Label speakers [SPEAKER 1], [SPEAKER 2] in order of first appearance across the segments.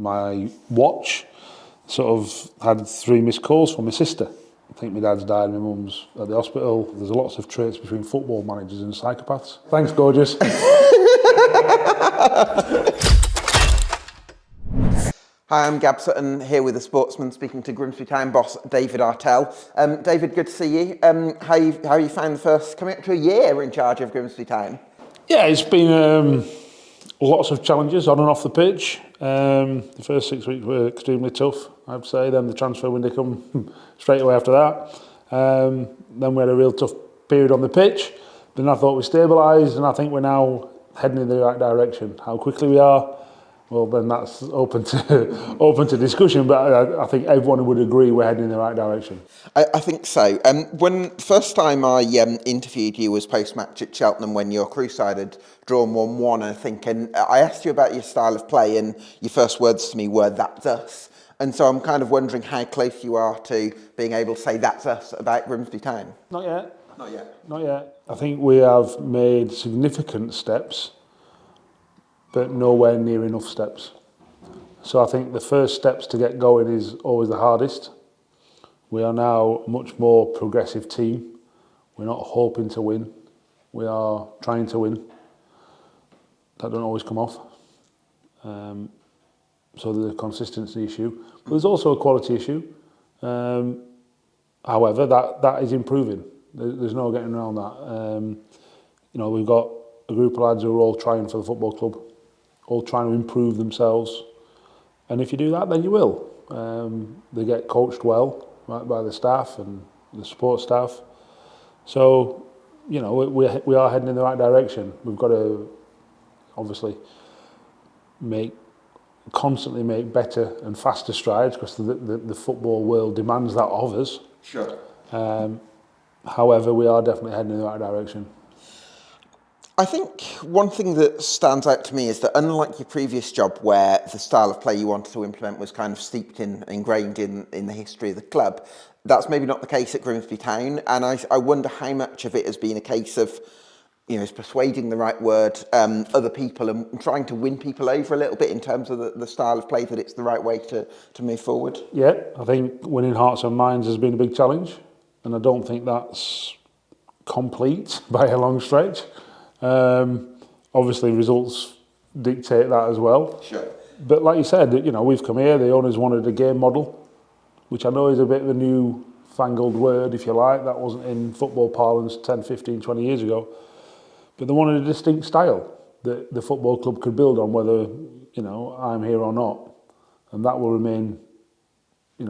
[SPEAKER 1] my watch sort of had 3 missed calls from my sister. I think my dad's died, my mum's at the hospital. There's lots of traits between football managers and psychopaths. Thanks, gorgeous.
[SPEAKER 2] Hi, I'm Gab Sutton, here with the Sportsman, speaking to Grimsby Town boss David Artell. David, good to see you. How you found the first, coming up to a year in charge of Grimsby Town?
[SPEAKER 1] Yeah, it's been lots of challenges on and off the pitch. The first 6 weeks were extremely tough, I'd say. Then the transfer window come straight away after that. Then we had a real tough period on the pitch. Then I thought we stabilised, and I think we're now heading in the right direction. How quickly we are, well, then that's open to discussion. But I think everyone would agree we're heading in the right direction.
[SPEAKER 2] I think so. When first time I interviewed you was post-match at Cheltenham when your Crucial had drawn 1-1, I think, and I asked you about your style of play, and your first words to me were, "That's us." And so I'm kind of wondering how close you are to being able to say "that's us" about Grimsby Town.
[SPEAKER 1] Not yet.
[SPEAKER 2] Not yet.
[SPEAKER 1] Not yet. I think we have made significant steps, but nowhere near enough steps. So I think the first steps to get going is always the hardest. We are now a much more progressive team. We're not hoping to win. We are trying to win. That don't always come off. So there's a consistency issue. But there's also a quality issue. However, that is improving. There's no getting around that. We've got a group of lads who are all trying for the football club, all trying to improve themselves. And if you do that, then you will. They get coached well by the staff and the support staff. So, we are heading in the right direction. We've got to obviously constantly make better and faster strides, because the football world demands that of us.
[SPEAKER 2] Sure.
[SPEAKER 1] However, we are definitely heading in the right direction.
[SPEAKER 2] I think one thing that stands out to me is that, unlike your previous job where the style of play you wanted to implement was kind of ingrained in the history of the club, that's maybe not the case at Grimsby Town. And I wonder how much of it has been a case of, is persuading the right word, other people, and trying to win people over a little bit in terms of the style of play, that it's the right way to move forward.
[SPEAKER 1] Yeah, I think winning hearts and minds has been a big challenge, and I don't think that's complete by a long stretch. Obviously results dictate that as well.
[SPEAKER 2] Sure.
[SPEAKER 1] But like you said, we've come here, the owners wanted a game model, which I know is a bit of a new fangled word, if you like. That wasn't in football parlance 10, 15, 20 years ago. But they wanted a distinct style that the football club could build on, whether, I'm here or not. And that will remain,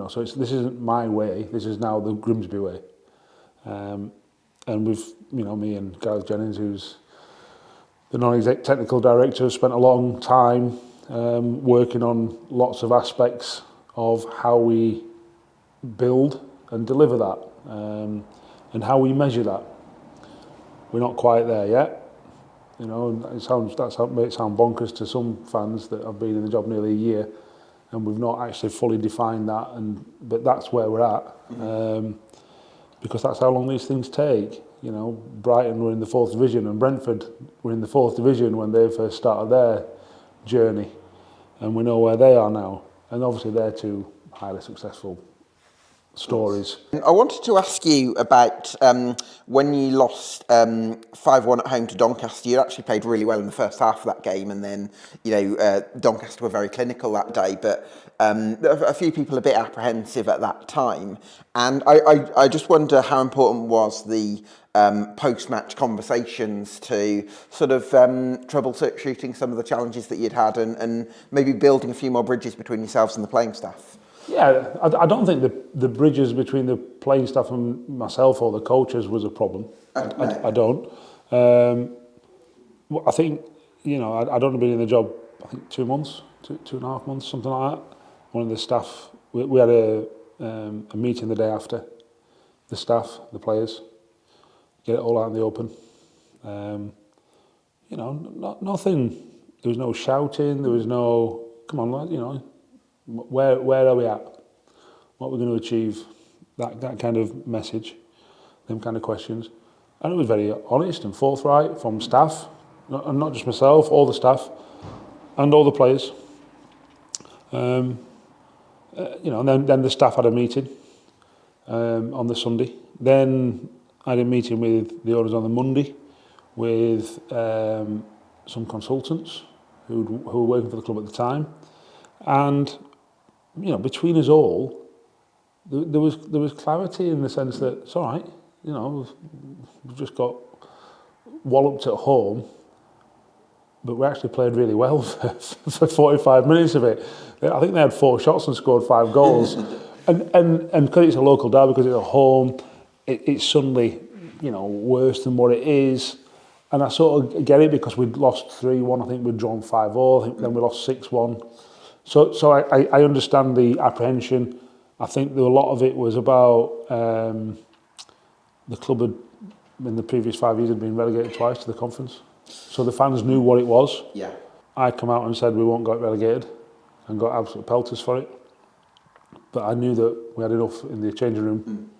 [SPEAKER 1] so this isn't my way, this is now the Grimsby way. And with, me and Gareth Jennings, who's the non-exec technical director, has spent a long time working on lots of aspects of how we build and deliver that, and how we measure that. We're not quite there yet. It may sound bonkers to some fans that have been in the job nearly a year, and we've not actually fully defined that. But that's where we're at, because that's how long these things take. Brighton were in the 4th division, and Brentford were in the 4th division when they first started their journey, and we know where they are now. And obviously, they're two highly successful stories.
[SPEAKER 2] I wanted to ask you about when you lost 5-1 at home to Doncaster. You actually played really well in the first half of that game, and then Doncaster were very clinical that day, but a few people a bit apprehensive at that time. And I just wonder how important was the post-match conversations to sort of troubleshooting some of the challenges that you'd had, and maybe building a few more bridges between yourselves and the playing staff.
[SPEAKER 1] Yeah, I don't think the bridges between the playing staff and myself or the coaches was a problem. I don't. I think, I'd only been in the job, I think 2 months, two and a half months, something like that. One of the staff, we had a meeting the day after, the staff, the players, get it all out in the open. Nothing, there was no shouting, there was no, come on, lads, where are we at? What are we going to achieve? That kind of message, them kind of questions. And it was very honest and forthright from staff, and not just myself, all the staff and all the players. And then the staff had a meeting on the Sunday. Then I had a meeting with the owners on the Monday with some consultants who were working for the club at the time. And, between us all, there was clarity in the sense that it's all right, we've just got walloped at home, but we actually played really well for 45 minutes of it. I think they had 4 shots and scored 5 goals. and because it's a local derby, because it's at home, it's suddenly, worse than what it is. And I sort of get it because we'd lost 3-1, I think we'd drawn 5-0, I think then we lost 6-1. So I understand the apprehension. I think a lot of it was about the club had, in the previous 5 years, had been relegated twice to the conference. So the fans knew what it was.
[SPEAKER 2] Yeah.
[SPEAKER 1] I come out and said we won't get relegated and got absolute pelters for it. But I knew that we had enough in the changing room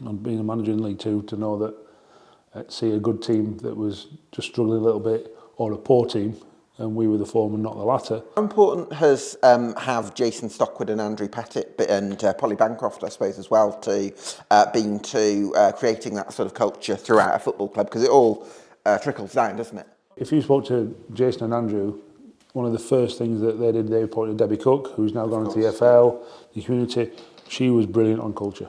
[SPEAKER 1] and being a manager in League Two to know that see a good team that was just struggling a little bit or a poor team, and we were the former, not the latter.
[SPEAKER 2] How important has have Jason Stockwood and Andrew Pettit and Polly Bancroft, I suppose, as well, to been to creating that sort of culture throughout a football club? Because it all trickles down, doesn't it?
[SPEAKER 1] If you spoke to Jason and Andrew, one of the first things that they did, they appointed Debbie Cook, who's now gone into the FL, the community. She was brilliant on culture.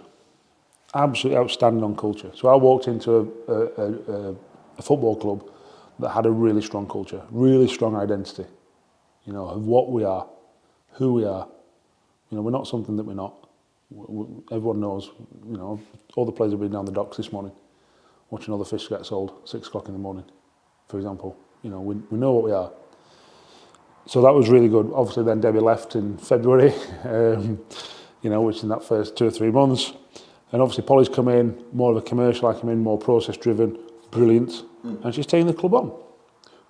[SPEAKER 1] Absolutely outstanding on culture. So I walked into a football club that had a really strong culture, really strong identity, of what we are, who we are. We're not something that we're not. Everyone knows, all the players have been down the docks this morning, watching all the fish get sold, 6 o'clock in the morning, for example. We know what we are. So that was really good. Obviously then Debbie left in February, which in that first 2 or 3 months. And obviously Polly's come in, more of a commercial acumen, more process driven, brilliant. And she's taking the club on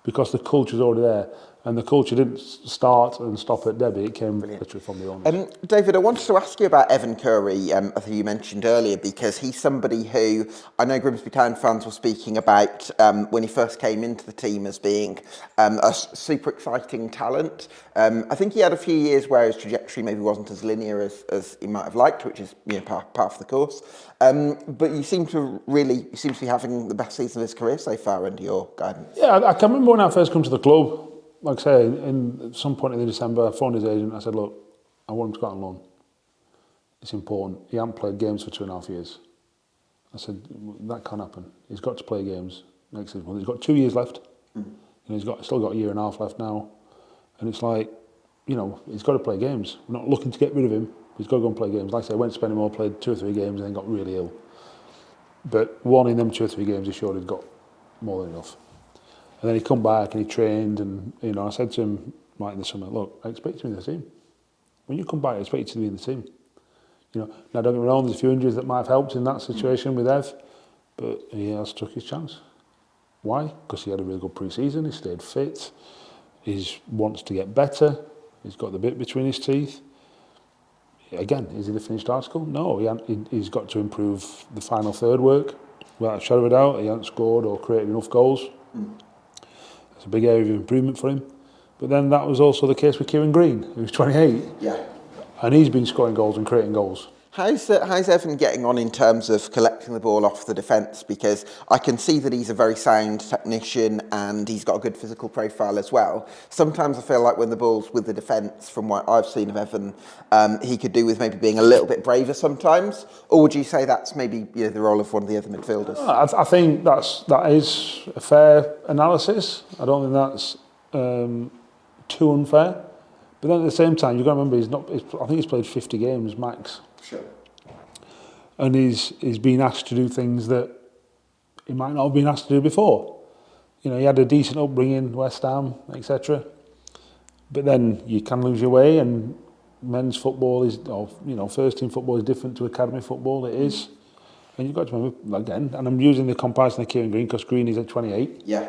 [SPEAKER 1] because the culture's already there. And the culture didn't start and stop at Debbie, it came literally from the owners.
[SPEAKER 2] David, I wanted to ask you about Evan Curry, who you mentioned earlier, because he's somebody who I know Grimsby Town fans were speaking about when he first came into the team as being a super exciting talent. I think he had a few years where his trajectory maybe wasn't as linear as he might have liked, which is part of the course. But you seem to be having the best season of his career so far under your guidance.
[SPEAKER 1] Yeah, I can remember when I first come to the club. Like I say, at some point in December, I phoned his agent. I said, look, I want him to go out on loan. It's important. He hasn't played games for 2.5 years. I said, that can't happen. He's got to play games next season. He's got 2 years left. He's still got a year and a half left now. And it's like, he's got to play games. We're not looking to get rid of him. He's got to go and play games. Like I say, went to Spennymoor, played 2 or 3 games and then got really ill. But one in them 2 or 3 games, he showed he'd got more than enough. And then he come back and he trained and, I said to him right in the summer, look, I expect you to be in the team. When you come back, I expect you to be in the team. Now don't get me wrong, there's a few injuries that might have helped in that situation with Ev, but he has took his chance. Why? Because he had a really good pre-season, he stayed fit, he wants to get better, he's got the bit between his teeth. Again, is he the finished article? No, he's got to improve the final third work. Without a shadow of a doubt, he hasn't scored or created enough goals. It's a big area of improvement for him. But then that was also the case with Kieran Green, who's 28.
[SPEAKER 2] Yeah.
[SPEAKER 1] And he's been scoring goals and creating goals.
[SPEAKER 2] How's Evan getting on in terms of collecting the ball off the defence? Because I can see that he's a very sound technician and he's got a good physical profile as well. Sometimes I feel like when the ball's with the defence, from what I've seen of Evan, he could do with maybe being a little bit braver sometimes. Or would you say that's maybe the role of one of the other midfielders?
[SPEAKER 1] I think that is a fair analysis. I don't think that's too unfair. But then at the same time, you've got to remember, I think he's played 50 games max.
[SPEAKER 2] Sure.
[SPEAKER 1] And he's been asked to do things that he might not have been asked to do before. He had a decent upbringing, West Ham, etc. But then you can lose your way, and men's football first team football is different to academy football. It is, and you've got to remember again. And I'm using the comparison of Kieran Green because Green is at 28.
[SPEAKER 2] Yeah.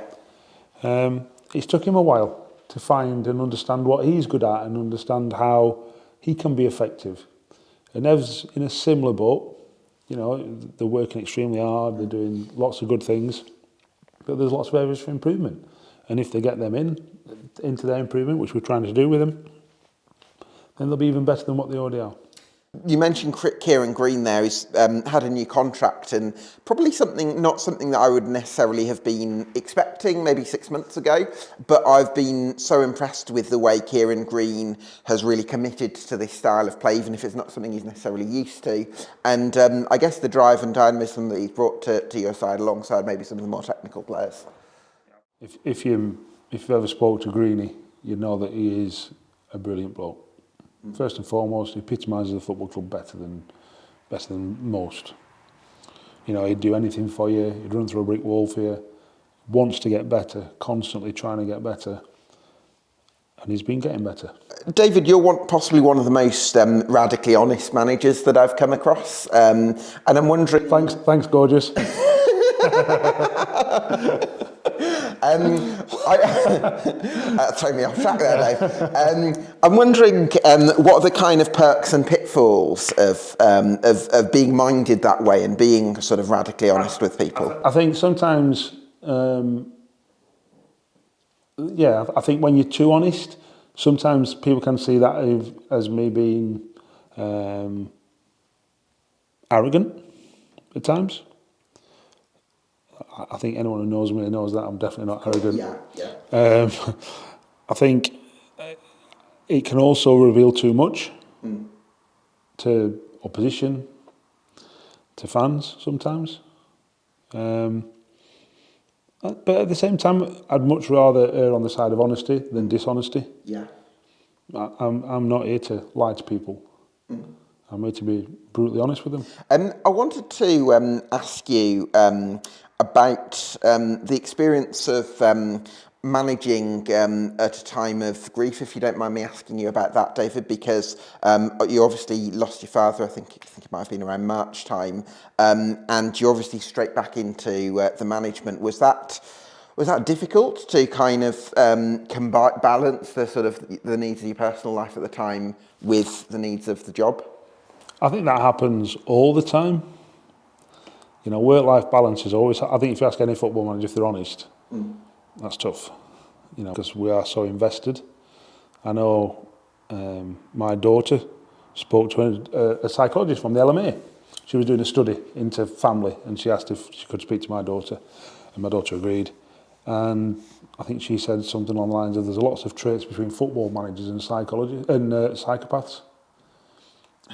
[SPEAKER 1] It's took him a while to find and understand what he's good at and understand how he can be effective. And Ev's in a similar boat. They're working extremely hard, they're doing lots of good things, but there's lots of areas for improvement. And if they get them into their improvement, which we're trying to do with them, then they'll be even better than what they already are.
[SPEAKER 2] You mentioned Kieran Green there. He's had a new contract, and probably not something that I would necessarily have been expecting maybe 6 months ago, but I've been so impressed with the way Kieran Green has really committed to this style of play, even if it's not something he's necessarily used to. And I guess the drive and dynamism that he's brought to your side alongside maybe some of the more technical players.
[SPEAKER 1] If you've ever spoke to Greenie, you know that he is a brilliant bloke. First and foremost, he epitomises the football club better than most. You know, he'd do anything for you, he'd run through a brick wall for you, wants to get better, constantly trying to get better, and he's been getting better.
[SPEAKER 2] David, you're possibly one of the most radically honest managers that I've come across, and I'm wondering...
[SPEAKER 1] Thanks, gorgeous.
[SPEAKER 2] Throw me off track there, Dave. I'm wondering what are the kind of perks and pitfalls of being minded that way and being sort of radically honest with people?
[SPEAKER 1] I think sometimes, I think when you're too honest, sometimes people can see that as me being arrogant at times. I think anyone who knows me knows that I'm definitely not arrogant.
[SPEAKER 2] Yeah.
[SPEAKER 1] I think it can also reveal too much to opposition, to fans sometimes. But at the same time, I'd much rather err on the side of honesty than dishonesty.
[SPEAKER 2] Yeah.
[SPEAKER 1] I'm not here to lie to people. I'm here to be brutally honest with them.
[SPEAKER 2] I wanted to ask you about the experience of managing at a time of grief, if you don't mind me asking you about that, David, because you obviously lost your father, I think it might have been around March time, and you're obviously straight back into the management. Was that difficult to kind of balance the sort of the needs of your personal life at the time with the needs of the job?
[SPEAKER 1] I think that happens all the time. You know, work-life balance is always... I think if you ask any football manager if they're honest, that's tough. You know, because we are so invested. I know my daughter spoke to a psychologist from the LMA. She was doing a study into family, and she asked if she could speak to my daughter, and my daughter agreed. And I think she said something along the lines of there's lots of traits between football managers and psychopaths.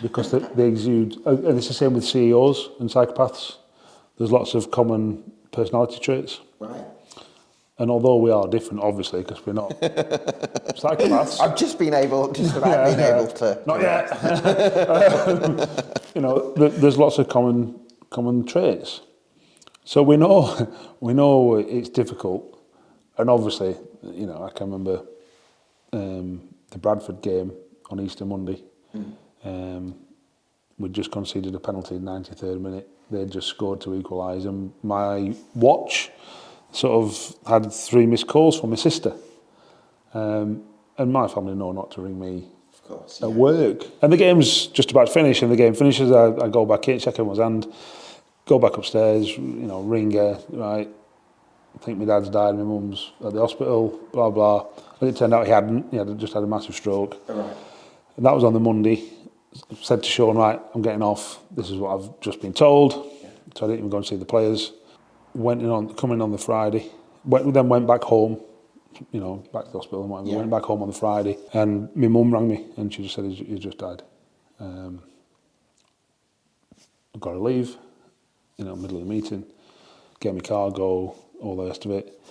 [SPEAKER 1] Because they exude, and it's the same with CEOs and psychopaths. There's lots of common personality traits.
[SPEAKER 2] Right.
[SPEAKER 1] And although we are different, obviously, because we're not psychopaths.
[SPEAKER 2] I've just been able to.
[SPEAKER 1] Not yet. You know, there's lots of common traits. So we know it's difficult. And obviously, you know, I can remember the Bradford game on Easter Monday. We'd just conceded a penalty in the 93rd minute. They'd just scored to equalise, and my watch sort of had 3 missed calls from my sister. And my family know not to ring me at work. And the game's just about to finish, and the game finishes, I go back in, check everyone's hand, go back upstairs, you know, ring her, right, I think my dad's died, my mum's at the hospital, blah, blah. And it turned out he hadn't, just had a massive stroke.
[SPEAKER 2] Right.
[SPEAKER 1] And that was on the Monday. Said to Sean, right, I'm getting off. This is what I've just been told. Yeah. So I didn't even go and see the players. Coming on the Friday. Then went back home, you know, back to the hospital and whatever. Yeah. Went back home on the Friday. And my mum rang me and she just said, he's just died. I've got to leave, you know, middle of the meeting. Get my car, go, all the rest of it.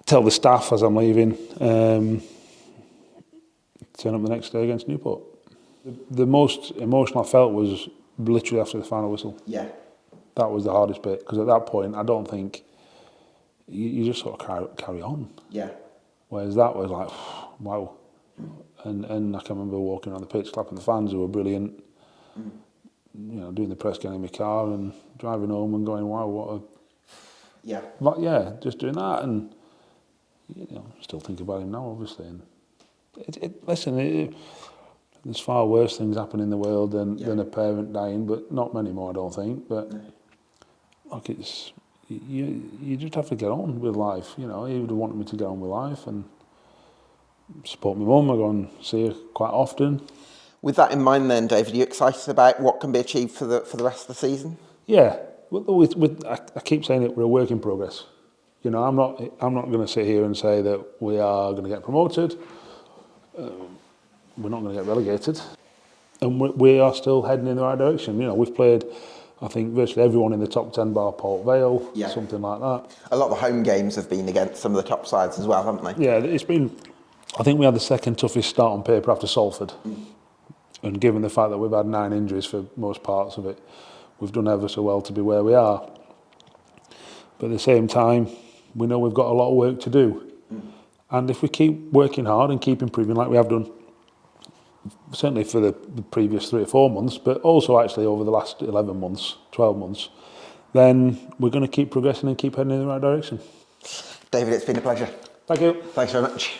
[SPEAKER 1] Tell the staff as I'm leaving. Turn up the next day against Newport. The most emotional I felt was literally after the final whistle. Yeah. That was the hardest bit, because at that point, I don't think... You just sort of carry on. Yeah. Whereas that was like, wow. And I can remember walking around the pitch, clapping the fans who were brilliant. You know, doing the press, getting in my car and driving home and going, wow, what a... Yeah. But yeah, just doing that, and, you know, still think about him now, obviously. And there's far worse things happen in the world than a parent dying, but not many more, I don't think. But look, it's you just have to get on with life. You know, he would have wanted me to get on with life, and support my mum. I go and see her quite often.
[SPEAKER 2] With that in mind then, David, are you excited about what can be achieved for the rest of the season?
[SPEAKER 1] Yeah, I keep saying it, we're a work in progress. You know, I'm not going to sit here and say that we are going to get promoted. We're not going to get relegated. And we are still heading in the right direction. You know, we've played, I think, virtually everyone in the top 10 bar Port Vale, something like that.
[SPEAKER 2] A lot of the home games have been against some of the top sides as well, haven't they?
[SPEAKER 1] Yeah, it's been, I think we had the second toughest start on paper after Salford. And given the fact that we've had 9 injuries for most parts of it, we've done ever so well to be where we are. But at the same time, we know we've got a lot of work to do. And if we keep working hard and keep improving like we have done, certainly for the previous 3 or 4 months, but also actually over the last 11 months, 12 months, then we're going to keep progressing and keep heading in the right direction.
[SPEAKER 2] David, it's been a pleasure.
[SPEAKER 1] Thank you.
[SPEAKER 2] Thanks very much.